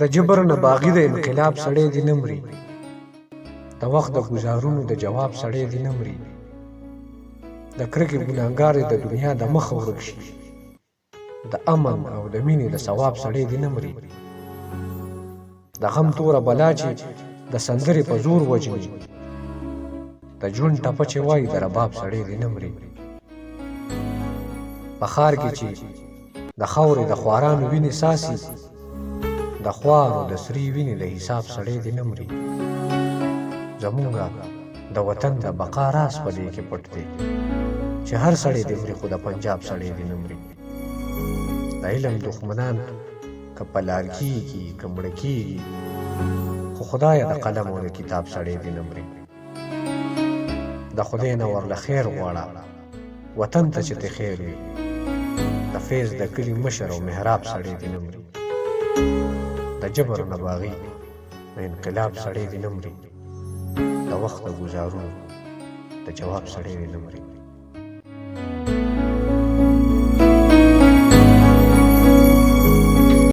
د جبر نه باغی د انقلاب سړی دی نه مري، د وخت د ګزارونو د جواب سړی دی نه مري، د کرکې ګناهګار د دنیا د مخه ورک شي، د امن او د مینې د ثواب سړی دی نه مري، د غم توره بلا چې د سندرې په زور وجني، د ژوند ټپه چې وایي د رباب سړی دی نه مري، په ښار کې چې د خاورې د خوارانو وینې ساسي، د خوارو د سرې وینې د حساب سړی دی نه مري. زمونږه د وطن د بقا راز په دې کې پټ دی چې هر سړی دی مري خو د پنجاب سړی دی نه مري. د علم دښمنان که په لار کېږي که مړه کېږي، خو خدایه د قلم او د کتاب سړی دی نه مري. د خدای نه ورله خیر غواړه وطن ته چې ته خیر وي، د فیض د کلي مشر او محراب سړی دی نه مري. د جبر نه باغي د انقلاب سړی دی نه مري، د وخت د ګزارونو د جواب سړی دی نه مري.